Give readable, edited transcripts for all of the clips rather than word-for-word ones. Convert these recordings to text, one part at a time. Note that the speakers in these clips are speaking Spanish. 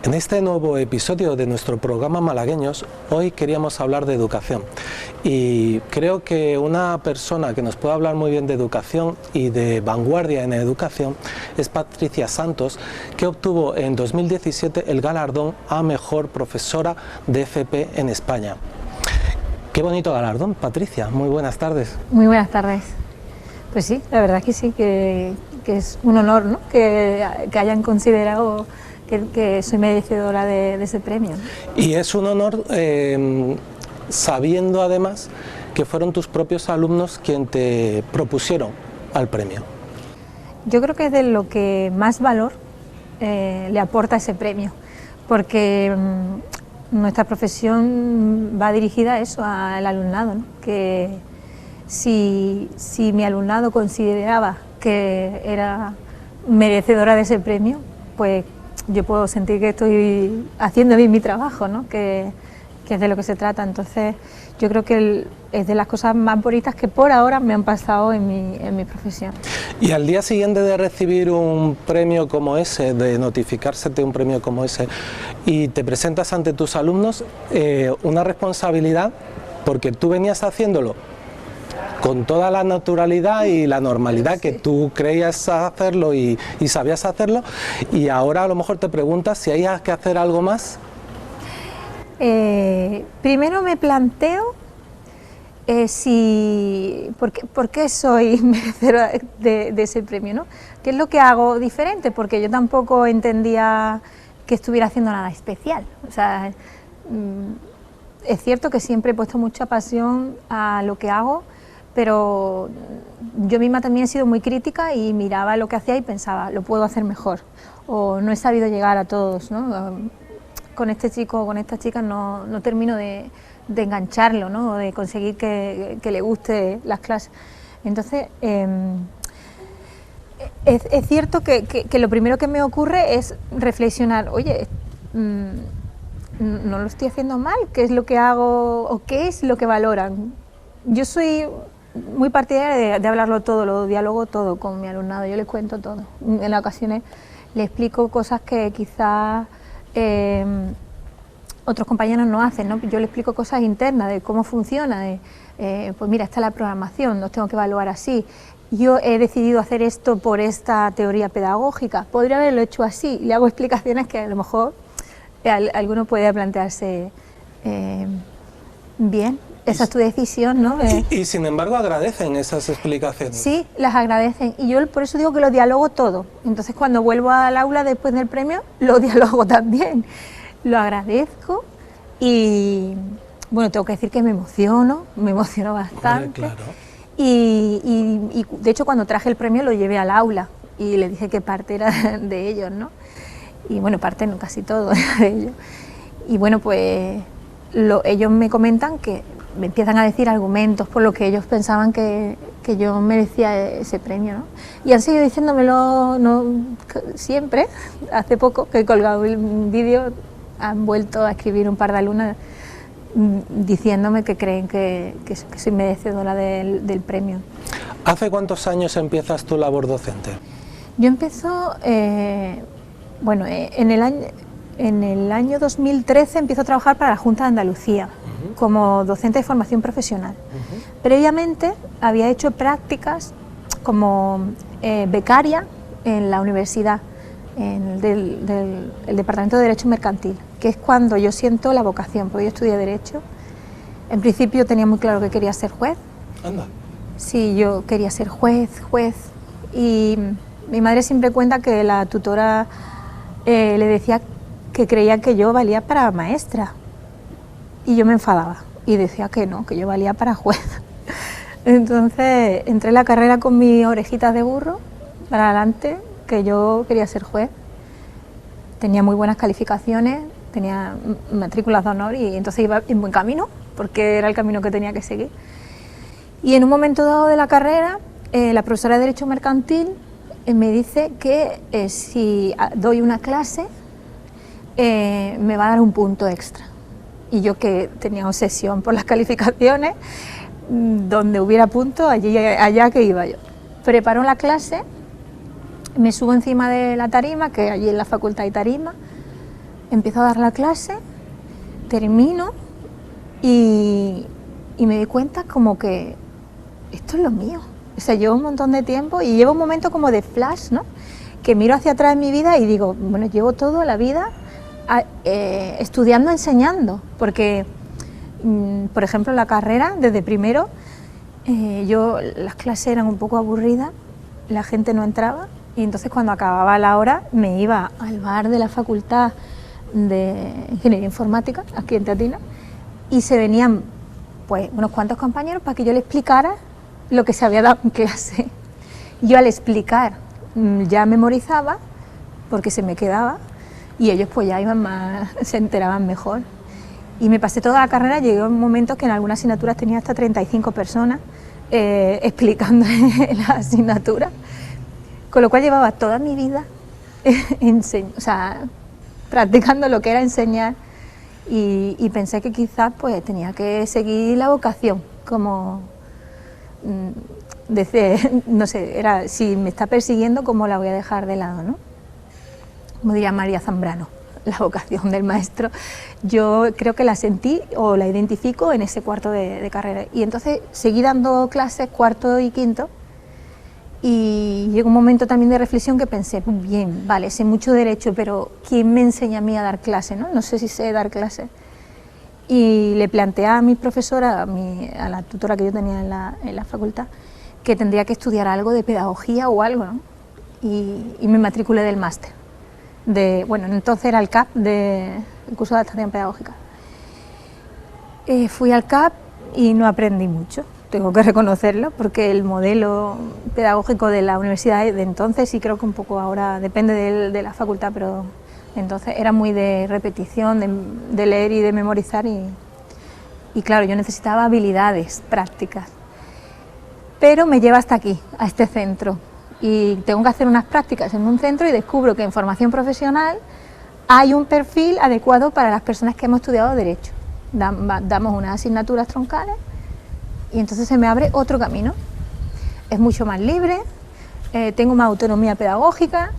En este nuevo episodio de nuestro programa Malagueños, hoy queríamos hablar de educación y creo que una persona que nos puede hablar muy bien de educación y de vanguardia en educación es Patricia Santos, que obtuvo en 2017 el galardón a Mejor Profesora de FP en España. Qué bonito galardón, Patricia, muy buenas tardes. Muy buenas tardes. Pues sí, la verdad que sí, que es un honor, ¿no? que hayan considerado que soy merecedora de ese premio. Y es un honor sabiendo además que fueron tus propios alumnos quienes te propusieron al premio. Yo creo que es de lo que más valor le aporta ese premio, porque nuestra profesión va dirigida a eso, al alumnado, ¿no? Que si mi alumnado consideraba que era merecedora de ese premio, pues yo puedo sentir que estoy haciendo bien mi trabajo, ¿no? Que es de lo que se trata. Entonces yo creo que es de las cosas más bonitas que por ahora me han pasado en mi profesión. Y al día siguiente de recibir un premio como ese, de notificársete un premio como ese, y te presentas ante tus alumnos, una responsabilidad, porque tú venías haciéndolo con toda la naturalidad y la normalidad que tú creías hacerlo y sabías hacerlo, y ahora a lo mejor te preguntas si hay que hacer algo más. Primero me planteo ¿por qué soy merecedora de ese premio, ¿no? ¿Qué es lo que hago diferente? Porque yo tampoco entendía que estuviera haciendo nada especial. O sea, es cierto que siempre he puesto mucha pasión a lo que hago, pero yo misma también he sido muy crítica y miraba lo que hacía y pensaba, lo puedo hacer mejor, o no he sabido llegar a todos, ¿no? Con este chico o con esta chica no termino de engancharlo, ¿no? O de conseguir que le guste las clases. Entonces, es cierto que lo primero que me ocurre es reflexionar, oye, no lo estoy haciendo mal, ¿qué es lo que hago o qué es lo que valoran? Yo soy muy partidaria de hablarlo todo, lo dialogo todo con mi alumnado, yo les cuento todo. En ocasiones les explico cosas que quizás otros compañeros no hacen, ¿no? Yo les explico cosas internas de cómo funciona, pues mira, esta es la programación, los tengo que evaluar así. Yo he decidido hacer esto por esta teoría pedagógica, podría haberlo hecho así, le hago explicaciones que a lo mejor alguno puede plantearse bien. Esa es tu decisión, ¿no? Y sin embargo agradecen esas explicaciones. Sí, las agradecen. Y yo por eso digo que lo dialogo todo. Entonces cuando vuelvo al aula después del premio, lo dialogo también. Lo agradezco y, bueno, tengo que decir que me emociono bastante. Claro. Y de hecho cuando traje el premio lo llevé al aula y le dije que parte era de ellos, ¿no? Y bueno, parte no, casi todo era de ellos. Y bueno, pues ellos me comentan que me empiezan a decir argumentos por lo que ellos pensaban que yo merecía ese premio, ¿no? Y han seguido diciéndomelo siempre. Hace poco que he colgado un vídeo, han vuelto a escribir un par de alumnas diciéndome que creen que soy merecedora del premio. ¿Hace cuántos años empiezas tu labor docente? Yo empiezo, bueno, en el año 2013 empiezo a trabajar para la Junta de Andalucía como docente de formación profesional. Previamente había hecho prácticas como becaria en la universidad, en el Departamento de Derecho Mercantil, que es cuando yo siento la vocación, porque yo estudié Derecho. En principio tenía muy claro que quería ser juez. Anda. Sí, yo quería ser juez, y mi madre siempre cuenta que la tutora le decía que creía que yo valía para maestra. Y yo me enfadaba y decía que no, que yo valía para juez. Entonces entré en la carrera con mis orejitas de burro para adelante, que yo quería ser juez. Tenía muy buenas calificaciones, tenía matrículas de honor y entonces iba en buen camino, porque era el camino que tenía que seguir. Y en un momento dado de la carrera, la profesora de Derecho Mercantil me dice que si doy una clase me va a dar un punto extra. Y yo, que tenía obsesión por las calificaciones, donde hubiera punto, allá que iba yo. Preparo la clase, me subo encima de la tarima, que allí en la facultad hay tarima, empiezo a dar la clase, termino y me di cuenta como que esto es lo mío. O sea, llevo un montón de tiempo y llevo un momento como de flash, ¿no? Que miro hacia atrás en mi vida y digo, bueno, llevo toda la vida estudiando, enseñando, porque, por ejemplo, la carrera, desde primero, las clases eran un poco aburridas, la gente no entraba, y entonces cuando acababa la hora me iba al bar de la Facultad de Ingeniería Informática, aquí en Teatinos, y se venían pues unos cuantos compañeros para que yo les explicara lo que se había dado en clase. Yo al explicar ya memorizaba, porque se me quedaba, y ellos pues ya iban más, se enteraban mejor. Y me pasé toda la carrera, llegué a un momento que en algunas asignaturas tenía hasta 35 personas explicando la asignatura, con lo cual llevaba toda mi vida practicando lo que era enseñar, y pensé que quizás pues tenía que seguir la vocación, como no sé, era, si me está persiguiendo, ¿cómo la voy a dejar de lado, no? Como diría María Zambrano, la vocación del maestro, yo creo que la sentí o la identifico en ese cuarto de carrera, y entonces seguí dando clases cuarto y quinto, y llegó un momento también de reflexión que pensé, pues bien, vale, sé mucho derecho, pero ¿quién me enseña a mí a dar clase, no? No sé si sé dar clase. Y le planteé a mi profesora, a la tutora que yo tenía en la facultad, que tendría que estudiar algo de pedagogía o algo, ¿no? Y me matriculé del máster. Bueno, entonces era el CAP, el curso de adaptación pedagógica. Fui al CAP y no aprendí mucho, tengo que reconocerlo, porque el modelo pedagógico de la universidad de entonces, y creo que un poco ahora depende de la facultad, pero entonces era muy de repetición, de leer y de memorizar, y claro, yo necesitaba habilidades prácticas. Pero me lleva hasta aquí, a este centro, y tengo que hacer unas prácticas en un centro y descubro que en formación profesional hay un perfil adecuado para las personas que hemos estudiado Derecho. Damos unas asignaturas troncales y entonces se me abre otro camino. Es mucho más libre, tengo más autonomía pedagógica,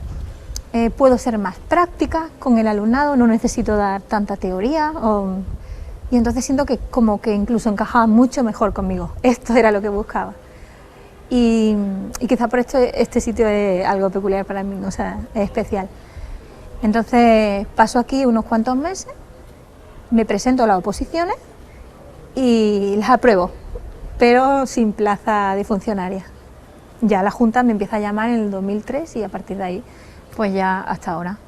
puedo ser más práctica con el alumnado, no necesito dar tanta teoría, y entonces siento que como que incluso encajaba mucho mejor conmigo. Esto era lo que buscaba. Y quizá por esto este sitio es algo peculiar para mí, o sea, es especial. Entonces paso aquí unos cuantos meses, me presento a las oposiciones y las apruebo, pero sin plaza de funcionaria. Ya la Junta me empieza a llamar en el 2003 y a partir de ahí, pues ya hasta ahora.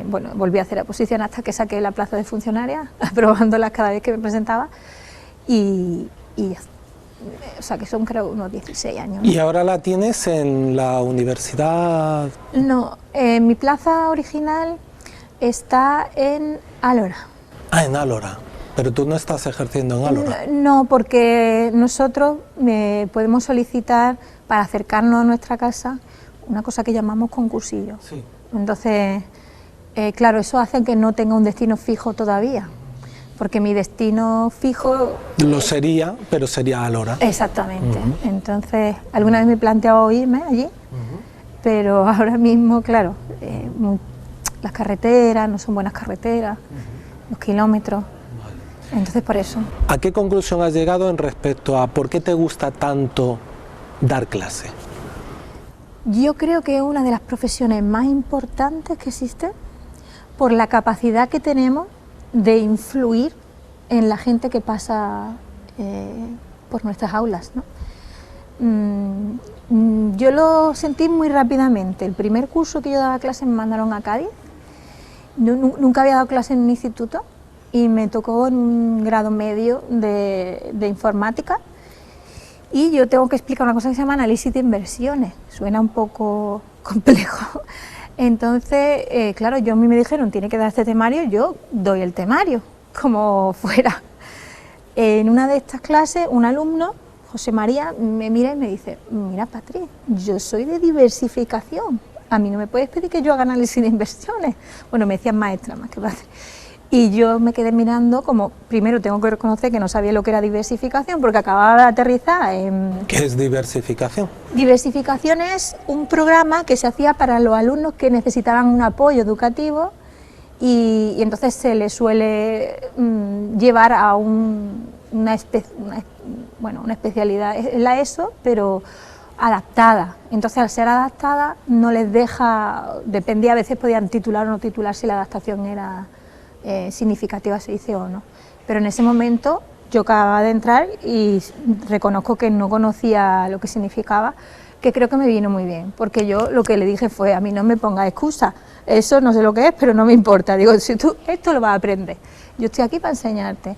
Bueno, volví a hacer oposición hasta que saqué la plaza de funcionaria, aprobándolas cada vez que me presentaba, y ya. O sea, que son creo unos 16 años, ¿no? ¿Y ahora la tienes en la universidad? No, mi plaza original está en Álora. Ah, en Álora. Pero tú no estás ejerciendo en Álora. No, porque nosotros podemos solicitar para acercarnos a nuestra casa una cosa que llamamos concursillo. Sí. Entonces, claro, eso hace que no tenga un destino fijo todavía, porque mi destino fijo... Lo sería, pero sería Álora. Exactamente. Entonces, alguna vez me he planteado irme allí, pero ahora mismo, claro, las carreteras no son buenas carreteras, los kilómetros, entonces por eso. ¿A qué conclusión has llegado en respecto a por qué te gusta tanto dar clase? Yo creo que es una de las profesiones más importantes que existen por la capacidad que tenemos de influir en la gente que pasa por nuestras aulas, ¿no? Yo lo sentí muy rápidamente. El primer curso que yo daba clase me mandaron a Cádiz. Nunca había dado clase en un instituto y me tocó en un grado medio de informática, y yo tengo que explicar una cosa que se llama análisis de inversiones. Suena un poco complejo. Entonces, claro, a mí me dijeron, tiene que dar este temario, yo doy el temario, como fuera. En una de estas clases, un alumno, José María, me mira y me dice, mira, Patri, yo soy de diversificación, a mí no me puedes pedir que yo haga análisis de inversiones. Bueno, me decían maestra más que Patri. Y yo me quedé mirando como, primero tengo que reconocer que no sabía lo que era diversificación, porque acababa de aterrizar en... ¿Qué es diversificación? Diversificación es un programa que se hacía para los alumnos que necesitaban un apoyo educativo y entonces se le suele llevar a una especialidad, es la ESO, pero adaptada. Entonces, al ser adaptada, no les deja, dependía, a veces podían titular o no titular si la adaptación era significativa, se dice, o no. Pero en ese momento yo acababa de entrar y reconozco que no conocía lo que significaba, que creo que me vino muy bien, porque yo lo que le dije fue, a mí no me pongas excusa, eso no sé lo que es, pero no me importa, digo, si tú esto lo vas a aprender, yo estoy aquí para enseñarte.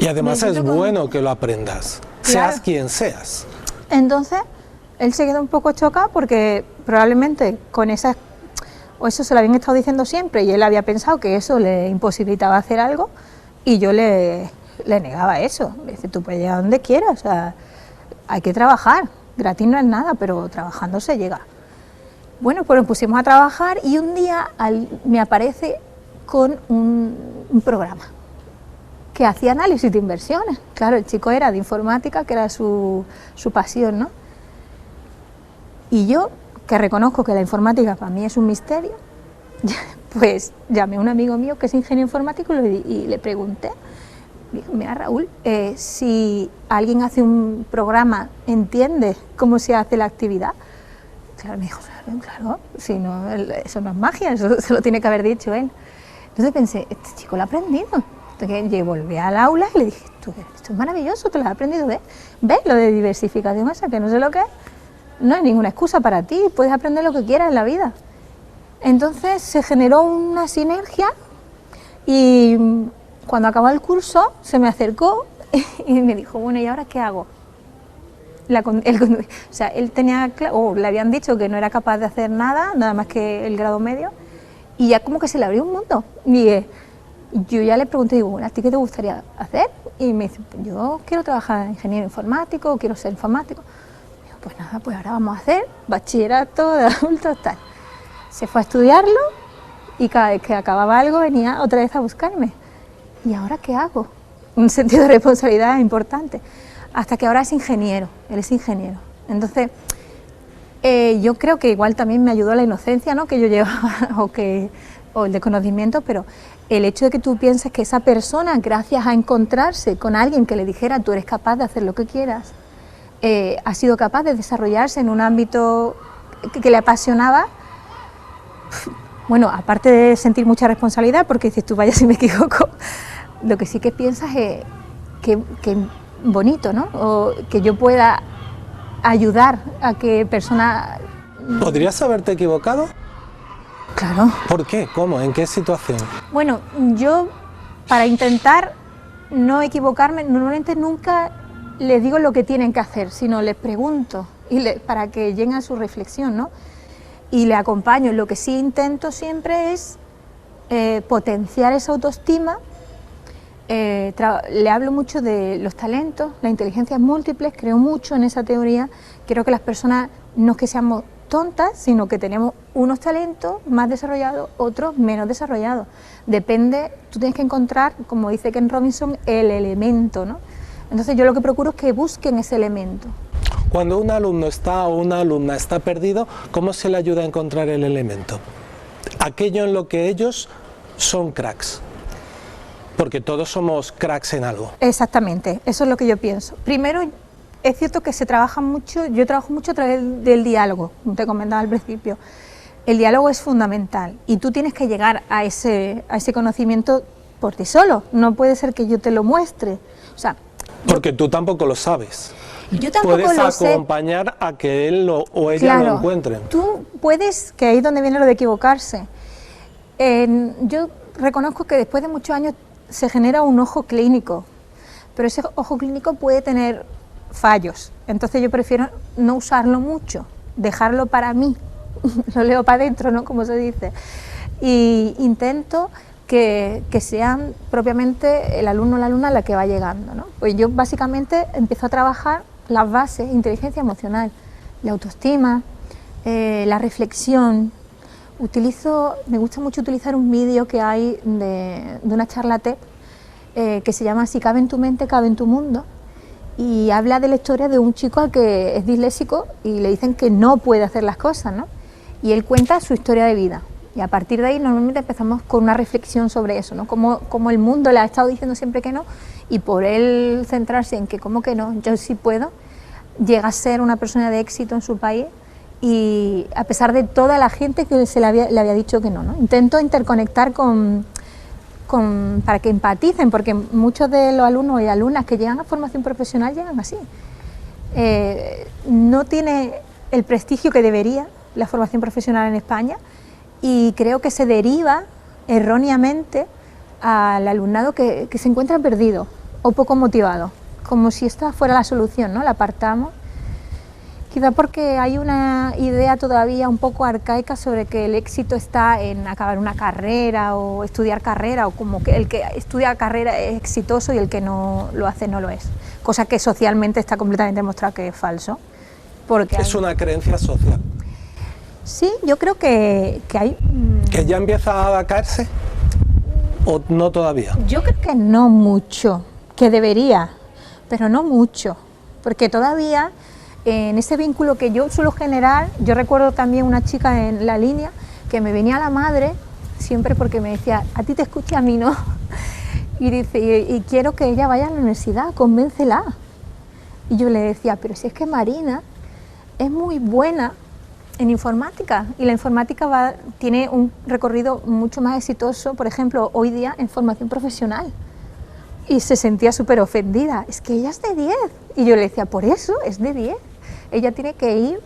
Y además es bueno que lo aprendas, claro, seas quien seas. Entonces, él se quedó un poco chocado porque probablemente con esas, o eso se lo habían estado diciendo siempre y él había pensado que eso le imposibilitaba hacer algo y yo le negaba eso. Me dice, tú puedes llegar donde quieras, o sea, hay que trabajar, gratis no es nada, pero trabajando se llega. Bueno, pues nos pusimos a trabajar y un día me aparece con un programa que hacía análisis de inversiones. Claro, el chico era de informática, que era su pasión, ¿no? Y yo, que reconozco que la informática para mí es un misterio, pues llamé a un amigo mío que es ingeniero informático y le pregunté, mira Raúl, si alguien hace un programa, ¿entiende cómo se hace la actividad? Claro, me dijo, claro, si no, eso no es magia, eso se lo tiene que haber dicho él. Entonces pensé, este chico lo ha aprendido. Entonces yo volví al aula y le dije, esto es maravilloso, te lo has aprendido, ¿ves lo de diversificación esa, que no sé lo que es? No hay ninguna excusa para ti, puedes aprender lo que quieras en la vida. Entonces se generó una sinergia y cuando acabó el curso se me acercó y me dijo, bueno, ¿y ahora qué hago? O sea, él tenía, le habían dicho que no era capaz de hacer nada más que el grado medio, y ya como que se le abrió un mundo. Y yo ya le pregunté, digo, bueno, ¿a ti qué te gustaría hacer? Y me dice, yo quiero trabajar en ingeniero informático, quiero ser informático. Pues nada, pues ahora vamos a hacer bachillerato de adultos, tal. Se fue a estudiarlo y cada vez que acababa algo venía otra vez a buscarme. ¿Y ahora qué hago? Un sentido de responsabilidad importante. Hasta que ahora es ingeniero, él es ingeniero. Entonces, yo creo que igual también me ayudó la inocencia, ¿no?, que yo llevaba o el desconocimiento, pero el hecho de que tú pienses que esa persona, gracias a encontrarse con alguien que le dijera tú eres capaz de hacer lo que quieras, ha sido capaz de desarrollarse en un ámbito que le apasionaba. Bueno, aparte de sentir mucha responsabilidad, porque dices tú, vaya si me equivoco, lo que sí que piensas es que bonito, ¿no? O que yo pueda ayudar a que personas... ¿Podrías haberte equivocado? Claro. ¿Por qué? ¿Cómo? ¿En qué situación? Bueno, yo para intentar no equivocarme, normalmente nunca les digo lo que tienen que hacer, sino les pregunto para que lleguen a su reflexión, ¿no? Y le acompaño. Lo que sí intento siempre es potenciar esa autoestima. Le hablo mucho de los talentos, las inteligencias múltiples, creo mucho en esa teoría. Creo que las personas no es que seamos tontas, sino que tenemos unos talentos más desarrollados, otros menos desarrollados. Depende, tú tienes que encontrar, como dice Ken Robinson, el elemento, ¿no? Entonces yo lo que procuro es que busquen ese elemento. Cuando un alumno está o una alumna está perdido, ¿cómo se le ayuda a encontrar el elemento? Aquello en lo que ellos son cracks. Porque todos somos cracks en algo. Exactamente, eso es lo que yo pienso. Primero, es cierto que se trabaja mucho, yo trabajo mucho a través del diálogo, como te comentaba al principio. El diálogo es fundamental y tú tienes que llegar a ese conocimiento por ti solo, no puede ser que yo te lo muestre. O sea, porque tú tampoco lo sabes. Yo tampoco puedes lo sé. acompañar a que él o ella claro, lo encuentren. Tú puedes, que ahí es donde viene lo de equivocarse. Yo reconozco que después de muchos años se genera un ojo clínico, pero ese ojo clínico puede tener fallos, entonces yo prefiero no usarlo mucho, dejarlo para mí, lo leo para adentro, ¿no?, como se dice, y intento que sean propiamente el alumno o la alumna la que va llegando, ¿no? Pues yo básicamente empiezo a trabajar las bases, inteligencia emocional, la autoestima, la reflexión. Me gusta mucho utilizar un vídeo que hay de una charla TED que se llama Si cabe en tu mente, cabe en tu mundo, y habla de la historia de un chico al que es disléxico y le dicen que no puede hacer las cosas, ¿no? Y él cuenta su historia de vida. Y a partir de ahí normalmente empezamos con una reflexión sobre eso, ¿no? Como el mundo le ha estado diciendo siempre que no, y por él centrarse en que cómo que no, yo sí puedo, llega a ser una persona de éxito en su país, y a pesar de toda la gente que le había dicho que no, ¿no? Intento interconectar para que empaticen, porque muchos de los alumnos y alumnas que llegan a formación profesional llegan así. No tiene el prestigio que debería la formación profesional en España, y creo que se deriva erróneamente al alumnado que se encuentra perdido o poco motivado, como si esta fuera la solución, ¿no? La apartamos, quizá porque hay una idea todavía un poco arcaica sobre que el éxito está en acabar una carrera o estudiar carrera, o como que el que estudia carrera es exitoso y el que no lo hace no lo es, cosa que socialmente está completamente demostrado que es falso. Porque es una creencia social. Sí, yo creo que hay... ¿Que ya empieza a caerse o no todavía? Yo creo que no mucho, que debería, pero no mucho, porque todavía en ese vínculo que yo suelo generar, yo recuerdo también una chica en la línea que me venía a la madre siempre porque me decía, a ti te escucha, a mí no, y dice, y quiero que ella vaya a la universidad, convéncela. Y yo le decía, pero si es que Marina es muy buena en informática, y la informática tiene un recorrido mucho más exitoso, por ejemplo, hoy día en formación profesional. Y se sentía súper ofendida, es que ella es de 10. Y yo le decía, por eso es de 10. Ella tiene que ir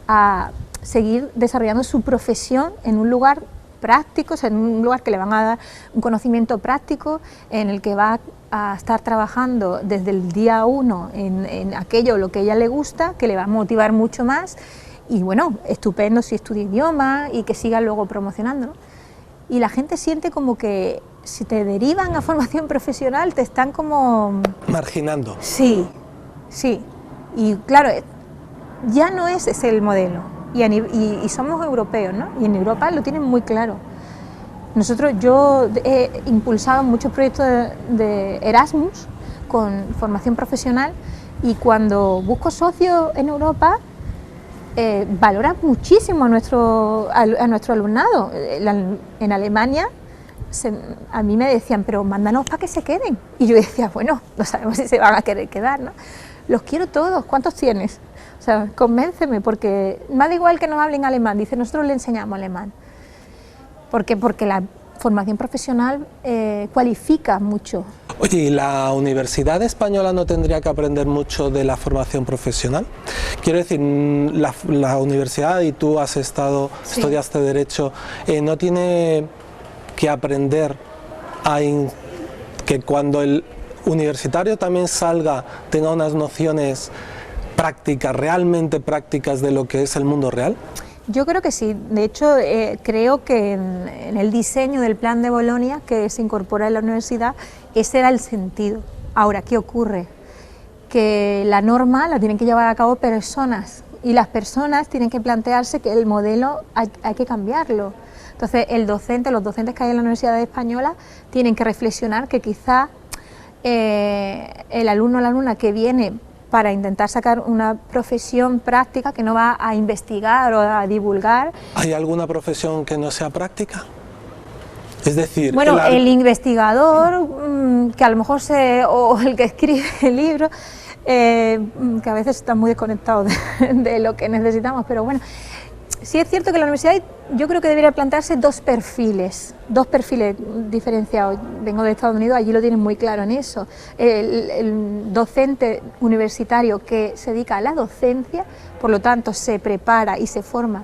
a seguir desarrollando su profesión en un lugar práctico, o sea, en un lugar que le van a dar un conocimiento práctico, en el que va a estar trabajando desde el día 1 en aquello, lo que a ella le gusta, que le va a motivar mucho más. Y bueno, estupendo si estudia idioma y que siga luego promocionando, ¿no? Y la gente siente como que si te derivan a formación profesional te están como... marginando. Sí, sí. Y claro, ya no es ese el modelo. Y somos europeos, ¿no? Y en Europa lo tienen muy claro. Yo he impulsado muchos proyectos de Erasmus con formación profesional, y cuando busco socios en Europa, valora muchísimo a nuestro alumnado. En Alemania a mí me decían, pero mándanos para que se queden. Y yo decía, bueno, no sabemos si se van a querer quedar, ¿no? Los quiero todos, ¿cuántos tienes? O sea, convénceme, porque me da igual que nos hablen alemán. Dice, nosotros le enseñamos alemán. ¿Por qué? Porque la formación profesional cualifica mucho. Oye, ¿y la Universidad Española no tendría que aprender mucho de la formación profesional? Quiero decir, la universidad, y tú has estado, sí, estudiaste Derecho, ¿no tiene que aprender que cuando el universitario también salga tenga unas nociones prácticas, realmente prácticas de lo que es el mundo real? Yo creo que sí. De hecho, creo que en el diseño del plan de Bolonia que se incorpora en la universidad, ese era el sentido. Ahora, ¿qué ocurre? Que la norma la tienen que llevar a cabo personas, y las personas tienen que plantearse que el modelo hay que cambiarlo. Entonces, los docentes que hay en la Universidad Española tienen que reflexionar que quizá el alumno o la alumna que viene para intentar sacar una profesión práctica, que no va a investigar o a divulgar. ¿Hay alguna profesión que no sea práctica? Es decir... Bueno, el investigador, que a lo mejor o el que escribe el libro, que a veces está muy desconectado de lo que necesitamos, pero bueno, sí es cierto que la universidad, yo creo que debería plantearse dos perfiles diferenciados. Vengo de Estados Unidos, allí lo tienen muy claro en eso. El docente universitario que se dedica a la docencia, por lo tanto se prepara y se forma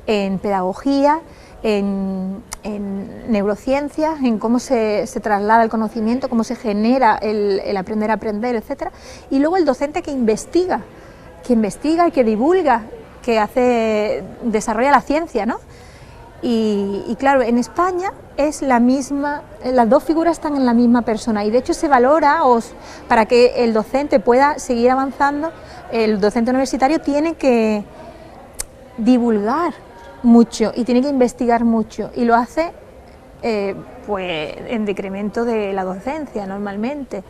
en pedagogía, en neurociencias, en cómo se traslada el conocimiento, cómo se genera el aprender a aprender, etcétera. Y luego el docente que investiga y que divulga, que desarrolla la ciencia, ¿no? Y claro, en España es la misma, las dos figuras están en la misma persona, y de hecho se valora, para que el docente pueda seguir avanzando, el docente universitario tiene que divulgar mucho y tiene que investigar mucho, y lo hace pues en decremento de la docencia normalmente.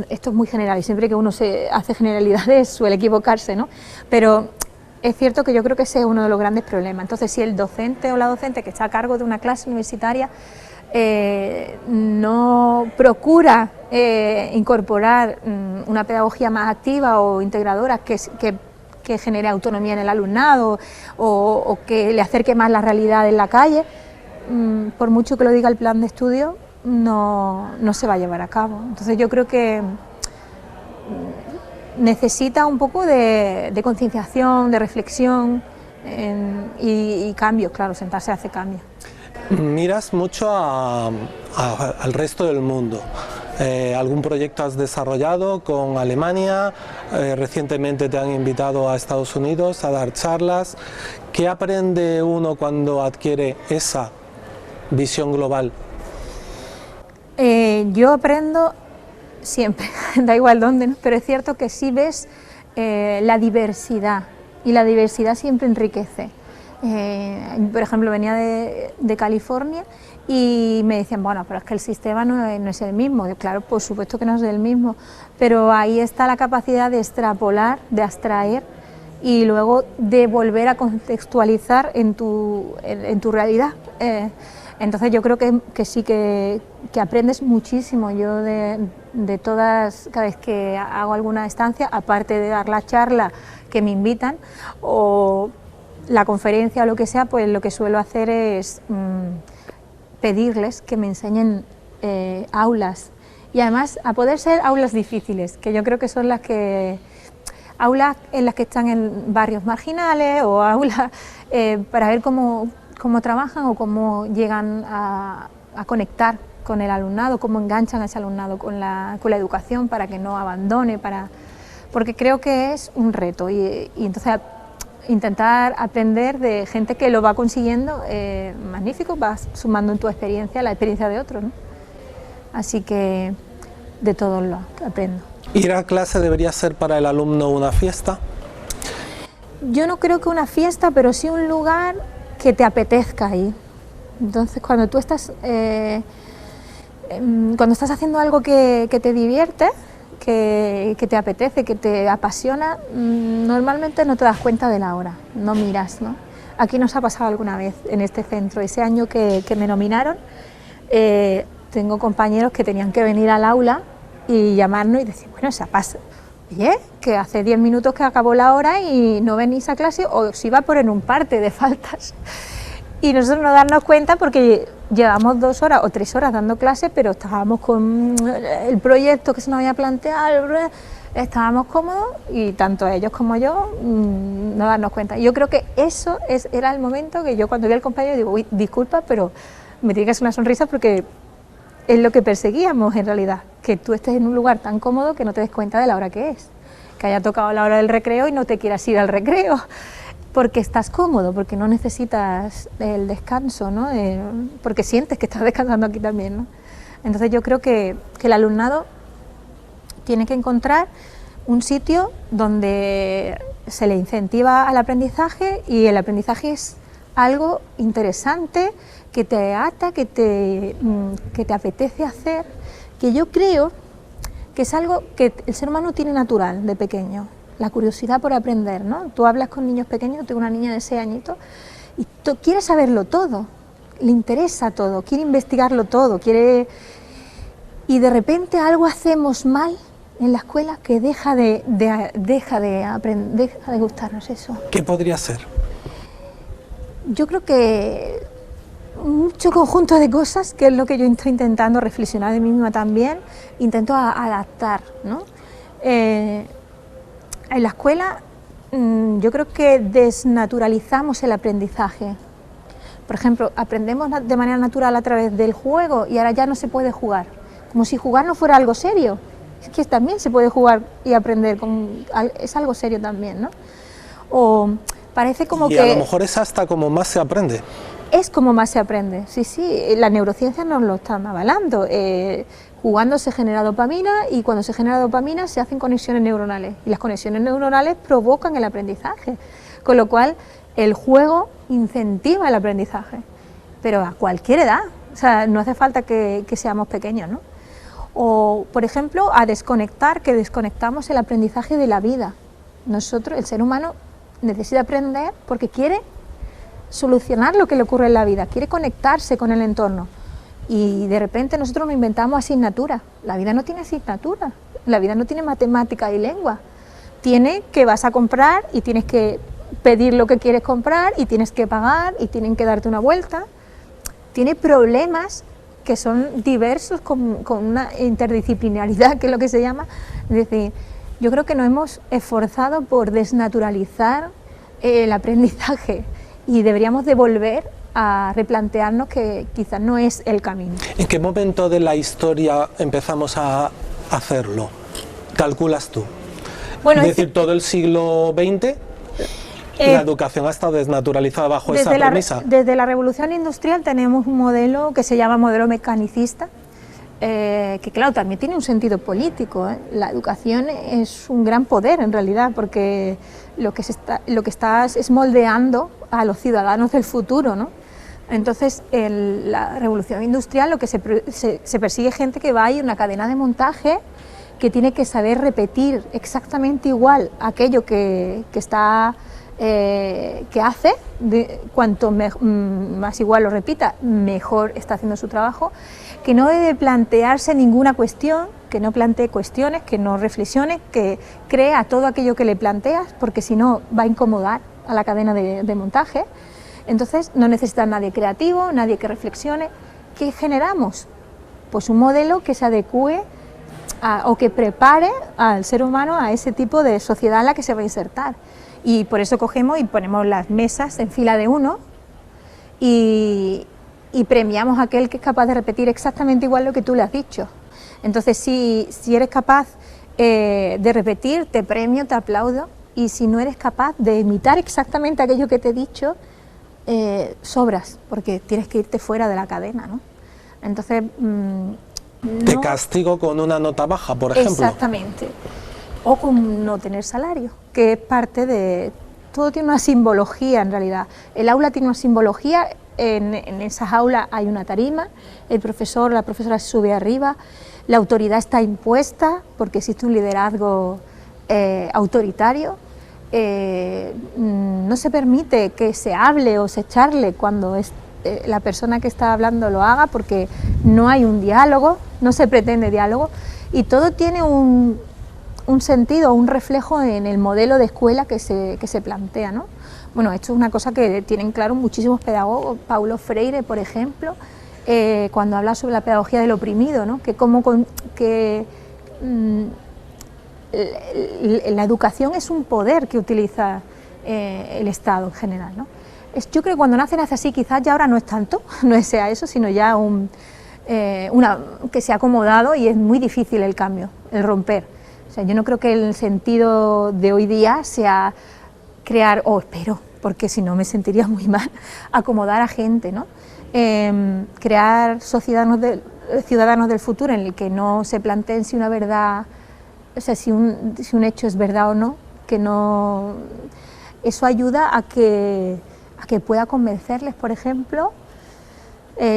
Esto es muy general, y siempre que uno se hace generalidades suele equivocarse, ¿no? Pero es cierto que yo creo que ese es uno de los grandes problemas. Entonces, si el docente o la docente que está a cargo de una clase universitaria no procura incorporar una pedagogía más activa o integradora que genere autonomía en el alumnado o que le acerque más la realidad en la calle, por mucho que lo diga el plan de estudio, no se va a llevar a cabo. Entonces yo creo que necesita un poco de concienciación, de reflexión y cambios, claro, sentarse hace cambios. Miras mucho al resto del mundo. ¿Algún proyecto has desarrollado con Alemania? Recientemente te han invitado a Estados Unidos a dar charlas. ¿Qué aprende uno cuando adquiere esa visión global? Yo aprendo siempre, da igual dónde, ¿no? Pero es cierto que sí ves la diversidad, y la diversidad siempre enriquece. Por ejemplo, venía de California y me decían, bueno, pero es que el sistema no es el mismo. Y claro, por supuesto que no es el mismo, pero ahí está la capacidad de extrapolar, de abstraer y luego de volver a contextualizar en tu realidad. Entonces yo creo que sí que aprendes muchísimo. Yo de todas, cada vez que hago alguna estancia, aparte de dar la charla que me invitan o la conferencia o lo que sea, pues lo que suelo hacer es pedirles que me enseñen aulas, y además a poder ser aulas difíciles, que yo creo que son aulas en las que están en barrios marginales o aulas para ver cómo trabajan o cómo llegan a conectar con el alumnado, cómo enganchan a ese alumnado con la educación para que no abandone, porque creo que es un reto y entonces intentar aprender de gente que lo va consiguiendo, magnífico, vas sumando en tu experiencia la experiencia de otros, ¿no? Así que de todo lo aprendo. ¿Ir a clase debería ser para el alumno una fiesta? Yo no creo que una fiesta, pero sí un lugar que te apetezca ir. Entonces cuando tú estás haciendo algo que te divierte, que te apetece, que te apasiona, normalmente no te das cuenta de la hora, no miras, ¿no? Aquí nos ha pasado alguna vez en este centro, ese año que me nominaron, tengo compañeros que tenían que venir al aula y llamarnos y decir, bueno, se pasa, oye, que hace 10 minutos que acabó la hora y no venís a clase, o si va a poner un parte de faltas. Y nosotros no darnos cuenta porque llevamos 2 horas o 3 horas dando clases, pero estábamos con el proyecto que se nos había planteado, estábamos cómodos y tanto ellos como yo no darnos cuenta. Yo creo que eso era el momento que yo cuando vi al compañero digo, uy, disculpa, pero me tiene que hacer una sonrisa porque es lo que perseguíamos en realidad, que tú estés en un lugar tan cómodo que no te des cuenta de la hora que es, que haya tocado la hora del recreo y no te quieras ir al recreo. Porque estás cómodo, porque no necesitas el descanso, ¿no? Porque sientes que estás descansando aquí también, ¿no? Entonces yo creo que el alumnado tiene que encontrar un sitio donde se le incentiva al aprendizaje y el aprendizaje es algo interesante, que te ata, que te apetece hacer, que yo creo que es algo que el ser humano tiene natural de pequeño. La curiosidad por aprender, ¿no? Tú hablas con niños pequeños, tengo una niña de 6 añitos y quiere saberlo todo, le interesa todo, quiere investigarlo todo, y de repente algo hacemos mal en la escuela que deja de gustarnos eso. ¿Qué podría ser? Yo creo que mucho conjunto de cosas, que es lo que yo estoy intentando reflexionar de mí misma también, intento adaptar, ¿no? En la escuela yo creo que desnaturalizamos el aprendizaje. Por ejemplo, aprendemos de manera natural a través del juego y ahora ya no se puede jugar, como si jugar no fuera algo serio. Es que también se puede jugar y aprender, es algo serio también, ¿no? O parece como que... Y a lo mejor es hasta como más se aprende. Es como más se aprende, sí, la neurociencia nos lo está avalando. Jugando se genera dopamina y cuando se genera dopamina se hacen conexiones neuronales y las conexiones neuronales provocan el aprendizaje, con lo cual el juego incentiva el aprendizaje, pero a cualquier edad, o sea, no hace falta que seamos pequeños, ¿no? O, por ejemplo, a desconectar, que desconectamos el aprendizaje de la vida. Nosotros, el ser humano, necesita aprender porque quiere solucionar lo que le ocurre en la vida, quiere conectarse con el entorno. Y de repente nosotros nos inventamos asignaturas. La vida no tiene asignatura, la vida no tiene matemática y lengua. Tiene que vas a comprar y tienes que pedir lo que quieres comprar y tienes que pagar y tienen que darte una vuelta. Tiene problemas que son diversos con una interdisciplinaridad, que es lo que se llama. Es decir, yo creo que nos hemos esforzado por desnaturalizar el aprendizaje y deberíamos de volver a replantearnos que quizás no es el camino. ¿En qué momento de la historia empezamos a hacerlo? ¿Calculas tú? Bueno, es decir, todo el siglo XX la educación ha estado desnaturalizada bajo esa premisa. Desde la Revolución Industrial tenemos un modelo que se llama modelo mecanicista, que claro, también tiene un sentido político, ¿eh? La educación es un gran poder en realidad, porque lo que estás es moldeando a los ciudadanos del futuro, ¿no? Entonces, en la Revolución Industrial lo que se persigue gente que va a ir a una cadena de montaje, que tiene que saber repetir exactamente igual aquello que hace, cuanto más igual lo repita, mejor está haciendo su trabajo, que no debe plantearse ninguna cuestión, que no plantee cuestiones, que no reflexione, que crea todo aquello que le planteas, porque si no va a incomodar a la cadena de montaje. Entonces no necesita nadie creativo, nadie que reflexione. ¿Qué generamos? Pues un modelo que se adecue o que prepare al ser humano a ese tipo de sociedad en la que se va a insertar. Y por eso cogemos y ponemos las mesas en fila de uno y premiamos a aquel que es capaz de repetir exactamente igual lo que tú le has dicho. Entonces, si eres capaz de repetir, te premio, te aplaudo, y si no eres capaz de imitar exactamente aquello que te he dicho, sobras, porque tienes que irte fuera de la cadena, ¿no? Entonces, te castigo con una nota baja, por ejemplo. Exactamente. O con no tener salario, que es parte de... Todo tiene una simbología en realidad. El aula tiene una simbología, en esas aulas hay una tarima, el profesor, la profesora sube arriba, la autoridad está impuesta porque existe un liderazgo autoritario, no se permite que se hable o se charle cuando la persona que está hablando lo haga, porque no hay un diálogo, no se pretende diálogo, y todo tiene un sentido, un reflejo en el modelo de escuela que se plantea, ¿no? Bueno, esto es una cosa que tienen claro muchísimos pedagogos. Paulo Freire, por ejemplo, cuando habla sobre la pedagogía del oprimido, ¿no? La educación es un poder que utiliza el Estado en general, ¿no? Yo creo que cuando nace así, quizás ya ahora no es tanto, no sea eso, sino ya que se ha acomodado, y es muy difícil el cambio, el romper. O sea, yo no creo que el sentido de hoy día sea crear, espero, porque si no me sentiría muy mal, acomodar a gente, ¿no? Crear ciudadanos del futuro en el que no se planteen si una verdad, o sea, si un hecho es verdad o no, que no... Eso ayuda a que pueda convencerles, por ejemplo,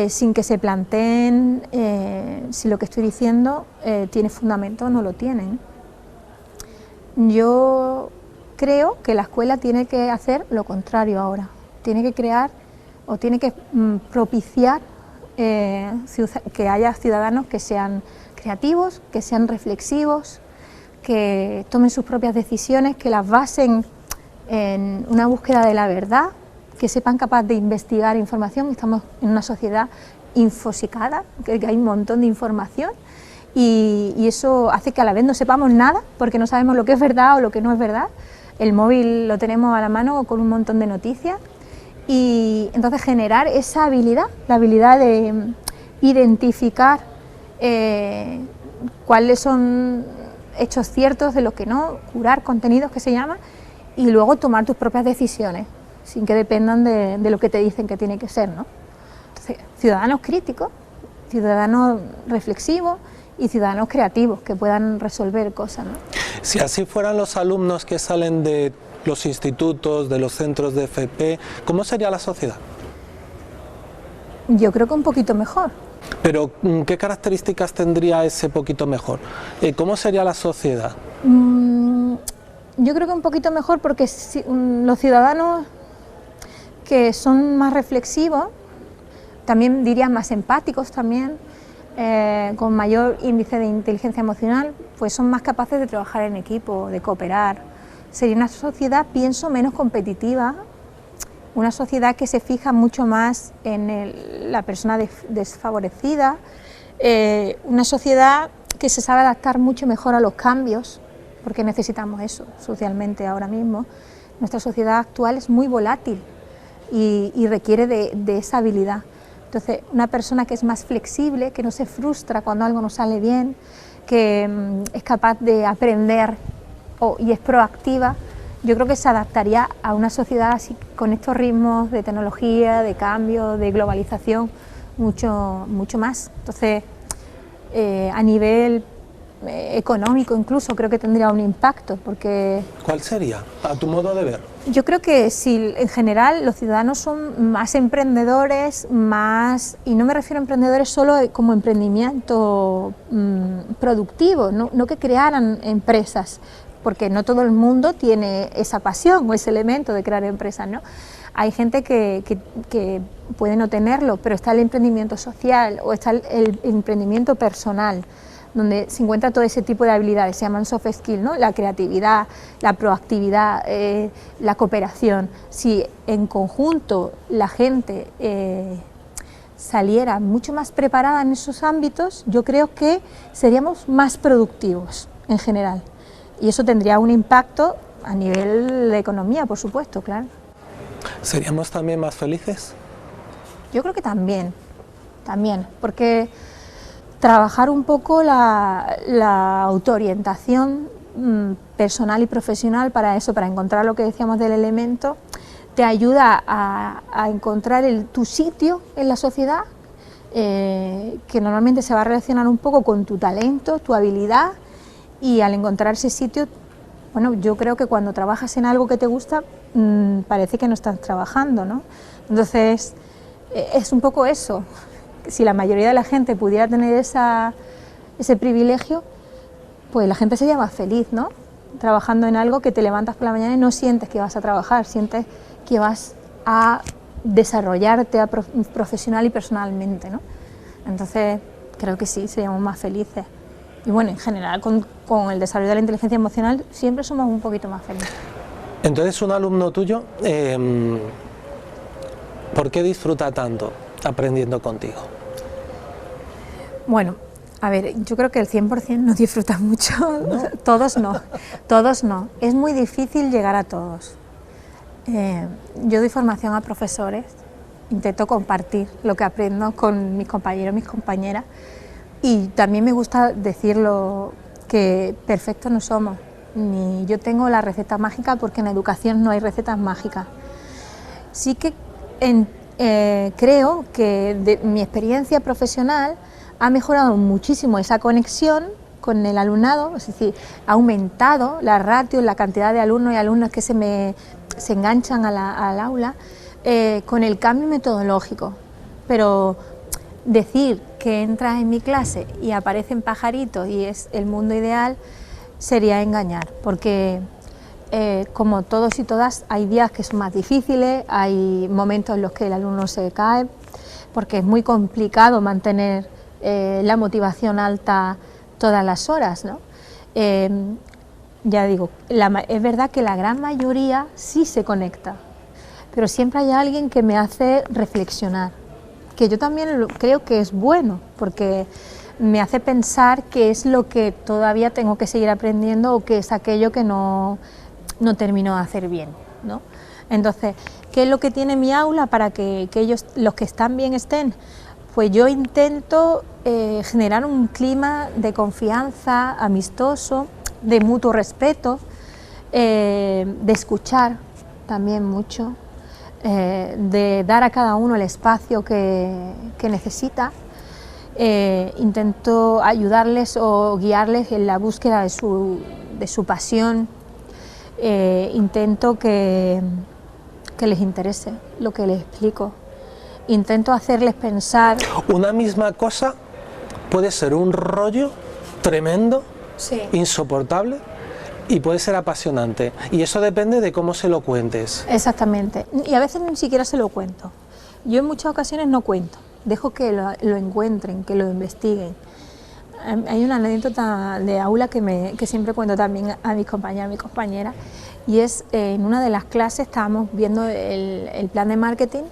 sin que se planteen si lo que estoy diciendo tiene fundamento o no lo tiene. Yo creo que la escuela tiene que hacer lo contrario ahora, tiene que crear o tiene que propiciar que haya ciudadanos que sean creativos, que sean reflexivos, que tomen sus propias decisiones, que las basen en una búsqueda de la verdad, que sepan capaz de investigar información. Estamos en una sociedad infosicada, que hay un montón de información, y eso hace que a la vez no sepamos nada, porque no sabemos lo que es verdad o lo que no es verdad. El móvil lo tenemos a la mano con un montón de noticias, y entonces generar esa habilidad, la habilidad de identificar cuáles son hechos ciertos de los que no, curar contenidos, que se llama, y luego tomar tus propias decisiones, sin que dependan de lo que te dicen que tiene que ser, ¿no? Entonces, ciudadanos críticos, ciudadanos reflexivos y ciudadanos creativos que puedan resolver cosas, ¿no? Si así fueran los alumnos que salen de los institutos, de los centros de FP, ¿cómo sería la sociedad? Yo creo que un poquito mejor. Pero, ¿qué características tendría ese poquito mejor? ¿Cómo sería la sociedad? Yo creo que un poquito mejor porque los ciudadanos que son más reflexivos, también diría más empáticos también, con mayor índice de inteligencia emocional, pues son más capaces de trabajar en equipo, de cooperar. Sería una sociedad, pienso, menos competitiva, una sociedad que se fija mucho más en la persona desfavorecida, una sociedad que se sabe adaptar mucho mejor a los cambios, porque necesitamos eso socialmente ahora mismo. Nuestra sociedad actual es muy volátil y requiere de esa habilidad. Entonces, una persona que es más flexible, que no se frustra cuando algo no sale bien, que es capaz de aprender y es proactiva, yo creo que se adaptaría a una sociedad así, con estos ritmos de tecnología, de cambio, de globalización, mucho más. Entonces, a nivel económico incluso creo que tendría un impacto, porque... ¿Cuál sería, a tu modo de ver? Yo creo que si en general los ciudadanos son más emprendedores, y no me refiero a emprendedores solo como emprendimiento productivo, no que crearan empresas, porque no todo el mundo tiene esa pasión o ese elemento de crear empresas, ¿no? Hay gente que puede no tenerlo, pero está el emprendimiento social o está el emprendimiento personal, donde se encuentra todo ese tipo de habilidades, se llaman soft skills, ¿no? La creatividad, la proactividad, la cooperación. Si en conjunto la gente saliera mucho más preparada en esos ámbitos, yo creo que seríamos más productivos en general. Y eso tendría un impacto a nivel de economía, por supuesto, claro. ¿Seríamos también más felices? Yo creo que también, porque trabajar un poco la autoorientación personal y profesional para eso, para encontrar lo que decíamos del elemento, te ayuda a encontrar tu sitio en la sociedad, que normalmente se va a relacionar un poco con tu talento, tu habilidad, y al encontrar ese sitio, bueno, yo creo que cuando trabajas en algo que te gusta, parece que no estás trabajando, ¿no? Entonces, es un poco eso. Si la mayoría de la gente pudiera tener ese privilegio, pues la gente sería más feliz, ¿no? Trabajando en algo que te levantas por la mañana y no sientes que vas a trabajar, sientes que vas a desarrollarte profesional y personalmente, ¿no? Entonces, creo que sí, seríamos más felices. Y bueno, en general, con el desarrollo de la inteligencia emocional, siempre somos un poquito más felices. Entonces, un alumno tuyo, ¿por qué disfruta tanto aprendiendo contigo? Bueno, a ver, yo creo que el 100% no disfruta mucho, ¿no? Todos no. Es muy difícil llegar a todos. Yo doy formación a profesores, intento compartir lo que aprendo con mis compañeros, mis compañeras, y también me gusta decirlo que perfectos no somos, ni yo tengo la receta mágica, porque en educación no hay recetas mágicas. Sí que creo que de mi experiencia profesional ha mejorado muchísimo esa conexión con el alumnado, es decir, ha aumentado la ratio, la cantidad de alumnos y alumnas que se enganchan al aula con el cambio metodológico. Pero decir que entras en mi clase y aparecen pajaritos y es el mundo ideal sería engañar, porque como todos y todas hay días que son más difíciles, hay momentos en los que el alumno se cae, porque es muy complicado mantener la motivación alta todas las horas, ¿no? Ya digo, es verdad que la gran mayoría sí se conecta, pero siempre hay alguien que me hace reflexionar, que yo también creo que es bueno, porque me hace pensar qué es lo que todavía tengo que seguir aprendiendo o qué es aquello que no termino de hacer bien, ¿no? Entonces, ¿qué es lo que tiene mi aula para que ellos, los que están bien, estén? Pues yo intento generar un clima de confianza, amistoso, de mutuo respeto, de escuchar también mucho, de dar a cada uno el espacio que necesita. Intento ayudarles o guiarles en la búsqueda de su pasión. Intento que les interese lo que les explico. Intento hacerles pensar. Una misma cosa puede ser un rollo tremendo, Sí, insoportable, y puede ser apasionante, y eso depende de cómo se lo cuentes. Exactamente, y a veces ni siquiera se lo cuento. Yo en muchas ocasiones no cuento, dejo que lo encuentren, que lo investiguen. Hay una anécdota de aula que siempre cuento también a mis compañeros, a mis compañeras, y es en una de las clases estábamos viendo el plan de marketing.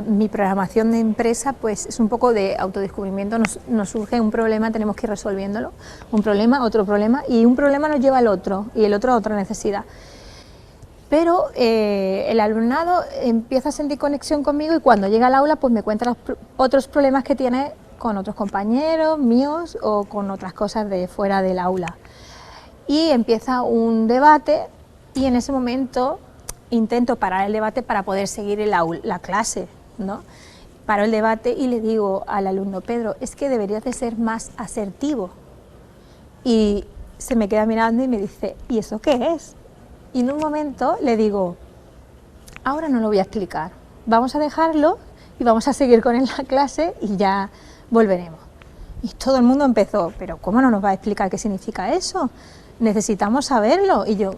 Mi programación de empresa pues es un poco de autodescubrimiento, nos surge un problema, tenemos que ir resolviéndolo, un problema, otro problema, y un problema nos lleva al otro, y el otro a otra necesidad. Pero el alumnado empieza a sentir conexión conmigo y cuando llega al aula pues me cuenta otros problemas que tiene con otros compañeros míos o con otras cosas de fuera del aula. Y empieza un debate y en ese momento intento parar el debate para poder seguir la clase, ¿no? Paro el debate y le digo al alumno: Pedro, es que deberías de ser más asertivo. Y se me queda mirando y me dice: ¿y eso qué es? Y en un momento le digo: ahora no lo voy a explicar, vamos a dejarlo y vamos a seguir con la clase y ya volveremos. Y todo el mundo empezó: pero ¿cómo no nos va a explicar qué significa eso? Necesitamos saberlo. Y yo: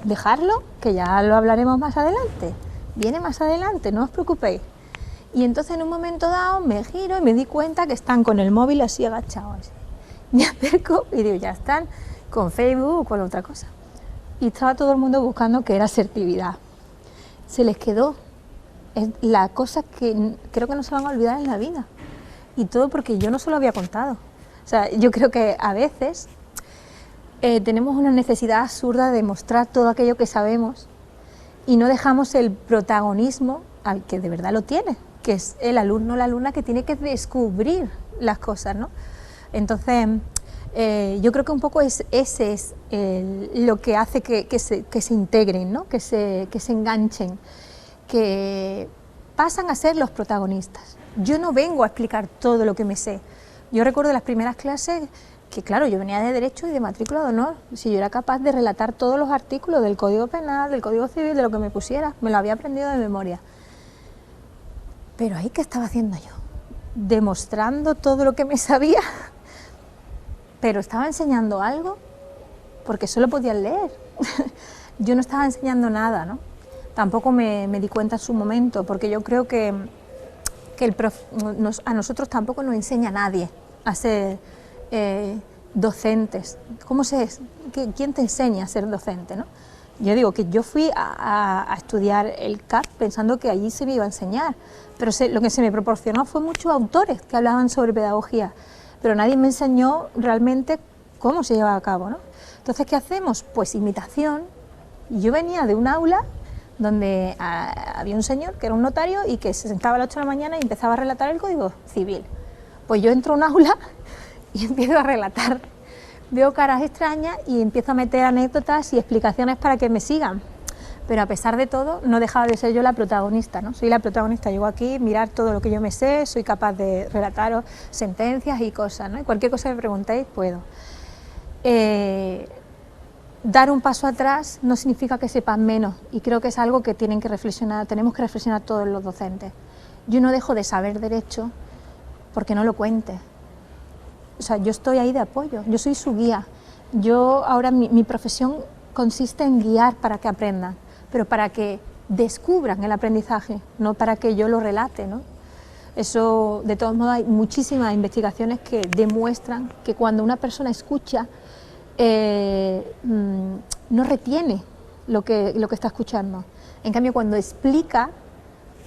dejarlo, que ya lo hablaremos más adelante, viene más adelante, no os preocupéis. Y entonces en un momento dado me giro y me di cuenta que están con el móvil así agachados. Me acerco y digo: ya están con Facebook o con otra cosa. Y estaba todo el mundo buscando qué era asertividad. Se les quedó. Es la cosa que creo que no se van a olvidar en la vida. Y todo porque yo no se lo había contado. O sea, yo creo que a veces tenemos una necesidad absurda de mostrar todo aquello que sabemos y no dejamos el protagonismo al que de verdad lo tiene, que es el alumno o la alumna que tiene que descubrir las cosas, ¿no? Entonces, yo creo que un poco ese es lo que hace que se integren, ¿no? que se enganchen, que pasan a ser los protagonistas. Yo no vengo a explicar todo lo que me sé. Yo recuerdo las primeras clases que, claro, yo venía de Derecho y de Matrícula de Honor. Si yo era capaz de relatar todos los artículos del Código Penal, del Código Civil, de lo que me pusiera, me lo había aprendido de memoria. Pero ahí, ¿qué estaba haciendo yo? Demostrando todo lo que me sabía, pero estaba enseñando algo, porque solo podían leer. Yo no estaba enseñando nada, ¿no? Tampoco me di cuenta en su momento, porque yo creo que a nosotros tampoco nos enseña nadie a ser docentes. ¿Quién te enseña a ser docente, no? Yo digo que yo fui a estudiar el CAP pensando que allí se me iba a enseñar, pero lo que se me proporcionó fue muchos autores que hablaban sobre pedagogía, pero nadie me enseñó realmente cómo se llevaba a cabo, ¿no? Entonces, ¿qué hacemos? Pues imitación. Y yo venía de un aula donde había un señor que era un notario y que se sentaba a las 8 de la mañana y empezaba a relatar el Código Civil. Pues yo entro a un aula y empiezo a relatar. Veo caras extrañas y empiezo a meter anécdotas y explicaciones para que me sigan. Pero a pesar de todo, no dejaba de ser yo la protagonista, ¿no? Soy la protagonista, llego aquí, mirar todo lo que yo me sé, soy capaz de relataros sentencias y cosas, ¿no? Y cualquier cosa que me preguntéis, puedo. Dar un paso atrás no significa que sepan menos, y creo que es algo que tenemos que reflexionar todos los docentes. Yo no dejo de saber derecho porque no lo cuente. O sea, yo estoy ahí de apoyo, yo soy su guía. Yo ahora mi profesión consiste en guiar para que aprendan, pero para que descubran el aprendizaje, no para que yo lo relate, ¿no? Eso, de todos modos, hay muchísimas investigaciones que demuestran que cuando una persona escucha, no retiene lo que está escuchando. En cambio, cuando explica,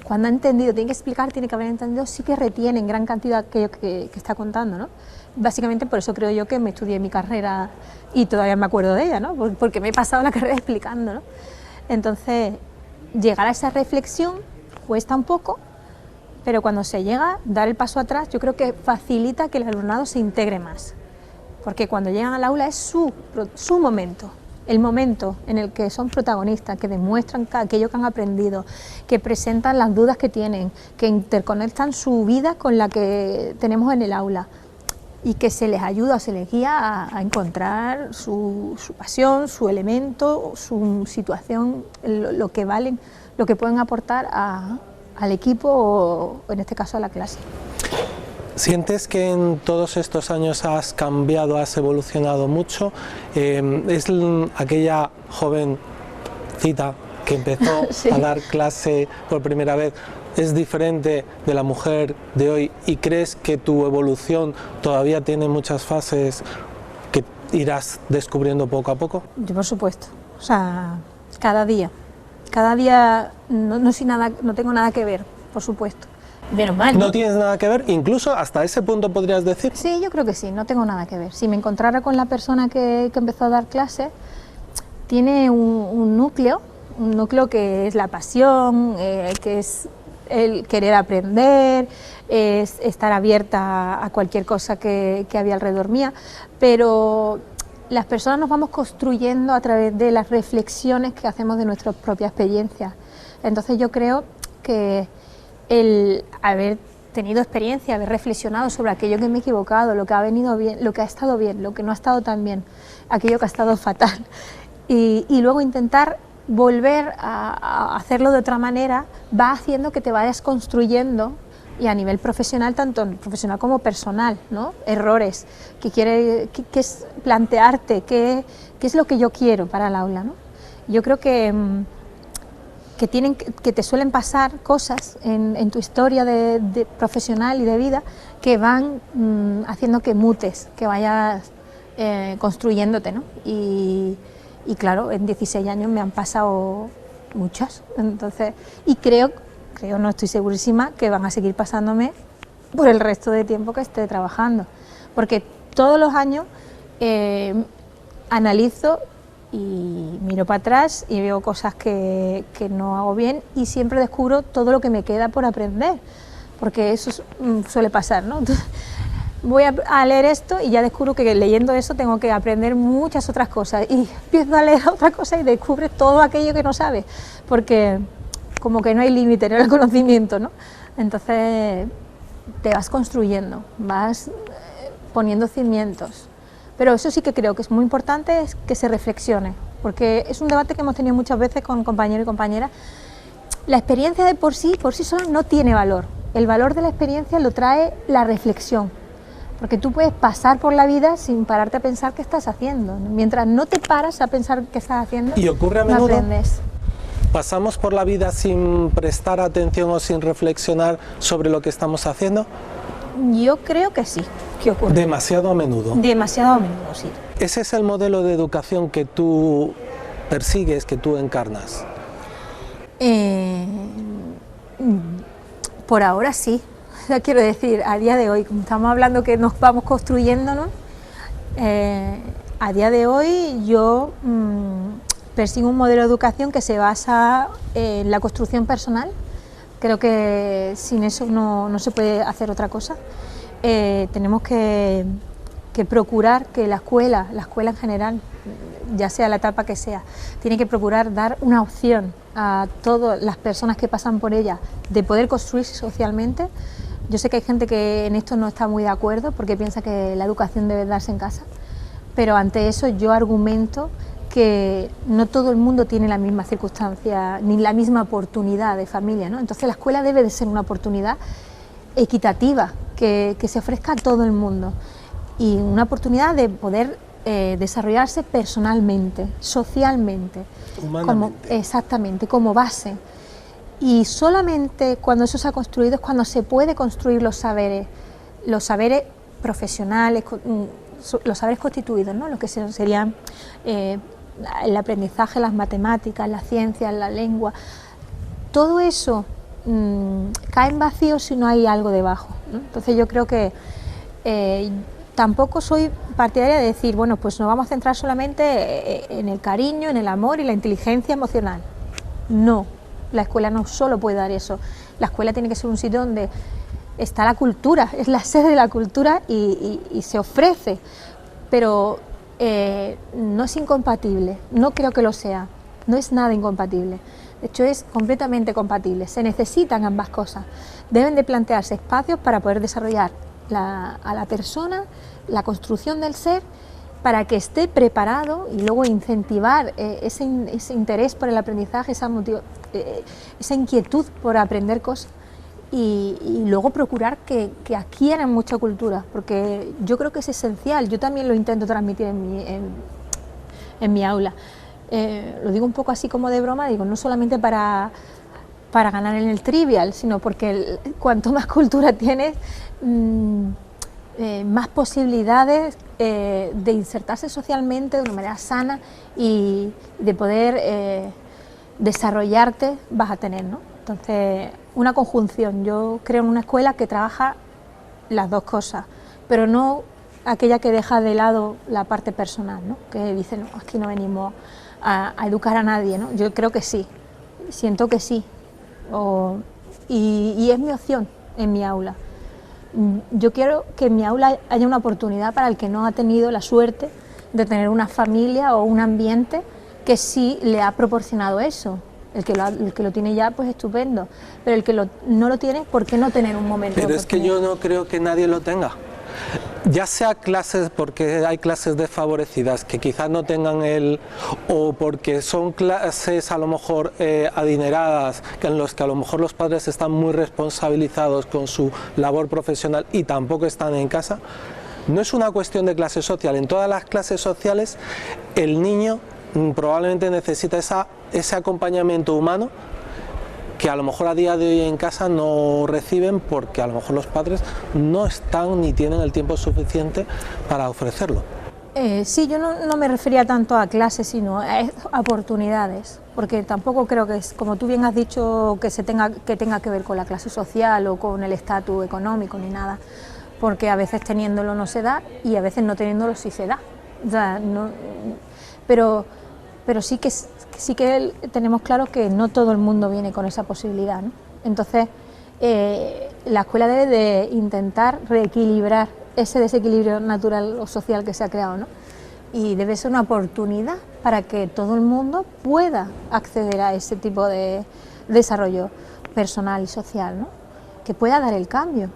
cuando ha entendido, tiene que explicar, tiene que haber entendido, sí que retiene en gran cantidad aquello que está contando, ¿no? Básicamente por eso creo yo que me estudié mi carrera y todavía me acuerdo de ella, ¿no? Porque me he pasado la carrera explicando, ¿no? Entonces, llegar a esa reflexión cuesta un poco, pero cuando se llega, dar el paso atrás, yo creo que facilita que el alumnado se integre más. Porque cuando llegan al aula es su momento, el momento en el que son protagonistas, que demuestran aquello que han aprendido, que presentan las dudas que tienen, que interconectan su vida con la que tenemos en el aula y que se les ayuda, se les guía a encontrar su pasión, su elemento, su situación, lo que valen, lo que pueden aportar al equipo o en este caso a la clase. ¿Sientes que en todos estos años has cambiado, has evolucionado mucho? ¿Es aquella jovencita que empezó Sí. a dar clase por primera vez, es diferente de la mujer de hoy, y crees que tu evolución todavía tiene muchas fases que irás descubriendo poco a poco? Yo, por supuesto, o sea, cada día no tengo nada que ver, por supuesto. Menos mal, ¿no? ¿No tienes nada que ver? Incluso hasta ese punto podrías decir. Sí, yo creo que sí, no tengo nada que ver. Si me encontrara con la persona que empezó a dar clases, tiene un núcleo que es la pasión, que es el querer aprender, es estar abierta a cualquier cosa que había alrededor mía, pero las personas nos vamos construyendo a través de las reflexiones que hacemos de nuestras propias experiencias. Entonces yo creo que el haber tenido experiencia, haber reflexionado sobre aquello que me he equivocado, lo que ha venido bien, lo que ha estado bien, lo que no ha estado tan bien, aquello que ha estado fatal, y luego intentar volver a hacerlo de otra manera, va haciendo que te vayas construyendo, y a nivel profesional, tanto profesional como personal, ¿no? Errores, que es plantearte qué es lo que yo quiero para el aula, ¿no? Yo creo que te suelen pasar cosas en tu historia de profesional y de vida que van haciendo que mutes, que vayas construyéndote, ¿no? Y claro, en 16 años me han pasado muchas, entonces, y creo, no estoy segurísima, que van a seguir pasándome por el resto de tiempo que esté trabajando, porque todos los años analizo y miro para atrás y veo cosas que no hago bien, y siempre descubro todo lo que me queda por aprender, porque eso suele pasar, ¿no? Entonces, voy a leer esto y ya descubro que leyendo eso tengo que aprender muchas otras cosas, y empiezo a leer otra cosa y descubres todo aquello que no sabes, porque como que no hay límite en el conocimiento, ¿no? Entonces te vas construyendo, vas poniendo cimientos. Pero eso sí que creo que es muy importante, es que se reflexione, porque es un debate que hemos tenido muchas veces con compañeros y compañeras. La experiencia de por sí sola no tiene valor. El valor de la experiencia lo trae la reflexión, porque tú puedes pasar por la vida sin pararte a pensar qué estás haciendo. Mientras no te paras a pensar qué estás haciendo, ¿Y ocurre a no menudo? aprendes. ¿Pasamos por la vida sin prestar atención o sin reflexionar sobre lo que estamos haciendo? Yo creo que sí, que ocurre. Demasiado a menudo. Demasiado a menudo, sí. ¿Ese es el modelo de educación que tú persigues, que tú encarnas? Por ahora sí. Ya quiero decir, a día de hoy, como estamos hablando que nos vamos construyendo, ¿no? A día de hoy yo persigo un modelo de educación que se basa en la construcción personal. Creo que sin eso no se puede hacer otra cosa. Tenemos que procurar que la escuela en general, ya sea la etapa que sea, tiene que procurar dar una opción a todas las personas que pasan por ella de poder construirse socialmente. Yo sé que hay gente que en esto no está muy de acuerdo porque piensa que la educación debe darse en casa, pero ante eso yo argumento que no todo el mundo tiene la misma circunstancia ni la misma oportunidad de familia, ¿no? Entonces la escuela debe de ser una oportunidad equitativa, que se ofrezca a todo el mundo, y una oportunidad de poder desarrollarse personalmente, socialmente, Humanamente. exactamente, como base. Y solamente cuando eso se ha construido es cuando se puede construir los saberes profesionales, los saberes constituidos, ¿no? Lo que serían el aprendizaje, las matemáticas, las ciencias, la lengua. Todo eso cae en vacío si no hay algo debajo, ¿no? Entonces yo creo que tampoco soy partidaria de decir, bueno, pues nos vamos a centrar solamente en el cariño, en el amor y la inteligencia emocional. No, la escuela no solo puede dar eso. La escuela tiene que ser un sitio donde está la cultura, es la sede de la cultura y se ofrece, pero no es incompatible, no creo que lo sea, no es nada incompatible. De hecho, es completamente compatible, se necesitan ambas cosas. Deben de plantearse espacios para poder desarrollar a la persona, la construcción del ser, para que esté preparado, y luego incentivar ese interés por el aprendizaje, esa inquietud por aprender cosas, y luego procurar que adquieran mucha cultura, porque yo creo que es esencial. Yo también lo intento transmitir en mi aula. Lo digo un poco así como de broma, digo, no solamente para ganar en el trivial, sino porque cuanto más cultura tienes, más posibilidades de insertarse socialmente de una manera sana y de poder desarrollarte vas a tener, ¿no? Entonces, una conjunción. Yo creo en una escuela que trabaja las dos cosas, pero no aquella que deja de lado la parte personal, ¿no? Que dice, no, aquí no venimos a educar a nadie, ¿no? Yo creo que sí, siento que sí, y es mi opción en mi aula. Yo quiero que en mi aula haya una oportunidad para el que no ha tenido la suerte de tener una familia o un ambiente que sí le ha proporcionado eso. El que lo tiene ya, pues estupendo, pero el que no lo tiene, ¿por qué no tener un momento? Pero es que yo no creo que nadie lo tenga. Ya sea clases, porque hay clases desfavorecidas que quizás no tengan o porque son clases a lo mejor adineradas, en los que a lo mejor los padres están muy responsabilizados con su labor profesional y tampoco están en casa. No es una cuestión de clase social. En todas las clases sociales el niño probablemente necesita ese acompañamiento humano que a lo mejor a día de hoy en casa no reciben porque a lo mejor los padres no están ni tienen el tiempo suficiente para ofrecerlo. Sí, yo no me refería tanto a clases, sino a oportunidades, porque tampoco creo que, como tú bien has dicho, que tenga que ver con la clase social o con el estatus económico ni nada, porque a veces teniéndolo no se da y a veces no teniéndolo sí se da. O sea, pero sí que tenemos claro que no todo el mundo viene con esa posibilidad, ¿no? Entonces, la escuela debe de intentar reequilibrar ese desequilibrio natural o social que se ha creado, ¿no? Y debe ser una oportunidad para que todo el mundo pueda acceder a ese tipo de desarrollo personal y social, ¿no? Que pueda dar el cambio.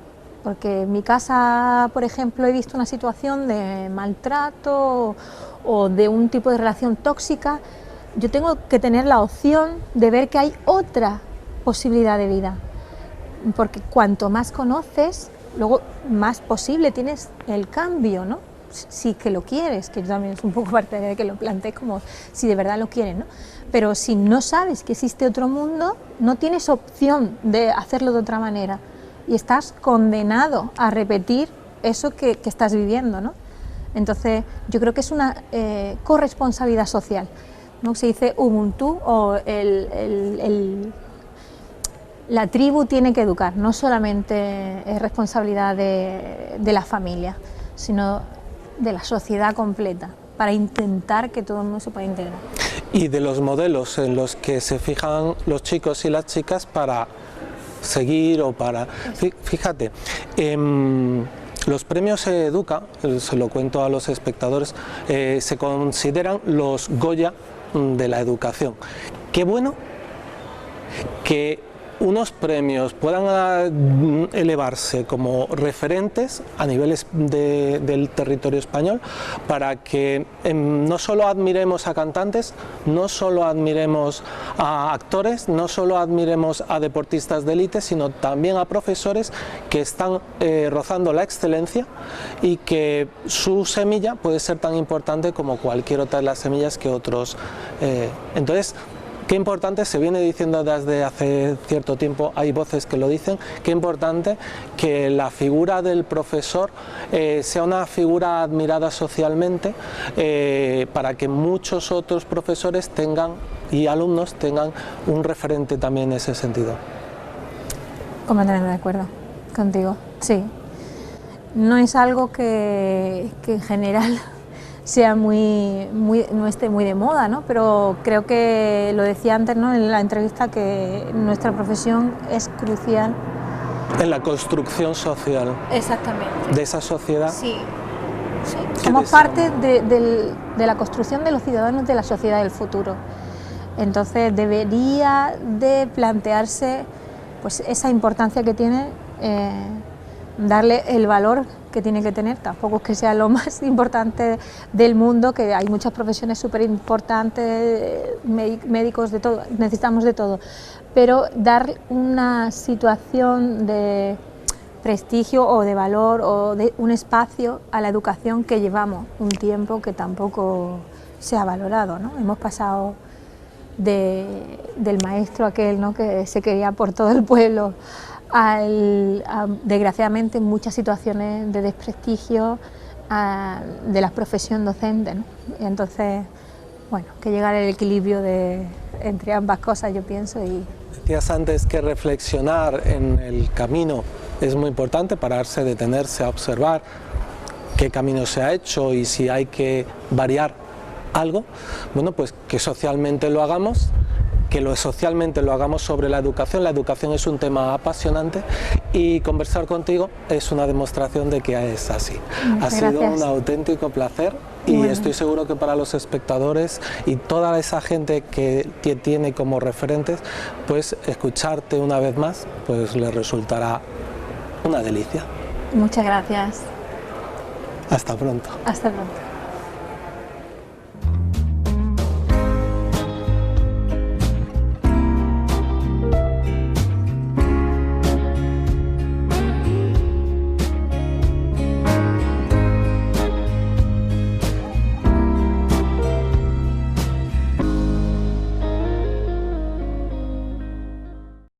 Porque en mi casa, por ejemplo, he visto una situación de maltrato o de un tipo de relación tóxica. Yo tengo que tener la opción de ver que hay otra posibilidad de vida, porque cuanto más conoces, luego más posible tienes el cambio, ¿no? Si que lo quieres, que yo también es un poco partidaria de que lo plantees como si de verdad lo quieres, ¿no? Pero si no sabes que existe otro mundo, no tienes opción de hacerlo de otra manera y estás condenado a repetir eso que estás viviendo, ¿no? Entonces, yo creo que es una corresponsabilidad social, ¿no? Se dice Ubuntu o la tribu tiene que educar, no solamente es responsabilidad de la familia, sino de la sociedad completa, para intentar que todo el mundo se pueda integrar. Y de los modelos en los que se fijan los chicos y las chicas para seguir o para... Fíjate, los premios Educa, se lo cuento a los espectadores, se consideran los Goya de la educación. Qué bueno que unos premios puedan elevarse como referentes a niveles del territorio español para que no solo admiremos a cantantes, no solo admiremos a actores, no solo admiremos a deportistas de élite, sino también a profesores que están rozando la excelencia y que su semilla puede ser tan importante como cualquier otra de las semillas que otros. Entonces, qué importante, se viene diciendo desde hace cierto tiempo, hay voces que lo dicen, qué importante que la figura del profesor sea una figura admirada socialmente para que muchos otros profesores tengan y alumnos tengan un referente también en ese sentido. Completamente de acuerdo contigo, sí. No es algo que en general sea no esté muy de moda, ¿no? Pero creo que lo decía antes, ¿no?, en la entrevista, que nuestra profesión es crucial en la construcción social. Exactamente. De esa sociedad. Sí, sí. Somos parte de la construcción de los ciudadanos de la sociedad del futuro. Entonces debería de plantearse pues esa importancia que tiene darle el valor que tiene que tener. Tampoco es que sea lo más importante del mundo, que hay muchas profesiones súper importantes, médicos, de todo, necesitamos de todo, pero dar una situación de prestigio o de valor o de un espacio a la educación, que llevamos un tiempo que tampoco se ha valorado, ¿no? Hemos pasado del maestro aquel, ¿no?, que se quería por todo el pueblo, desgraciadamente, muchas situaciones de desprestigio de la profesión docente, ¿no? Y entonces, bueno, que llegar al equilibrio entre ambas cosas, yo pienso. Y decías antes que reflexionar en el camino es muy importante, pararse, detenerse a observar qué camino se ha hecho y si hay que variar algo. Bueno, pues que socialmente lo hagamos, socialmente lo hagamos sobre la educación. La educación es un tema apasionante y conversar contigo es una demostración de que es así. Ha sido un auténtico placer y estoy seguro que para los espectadores y toda esa gente que tiene como referentes, pues escucharte una vez más pues les resultará una delicia. Muchas gracias. Hasta pronto. Hasta pronto.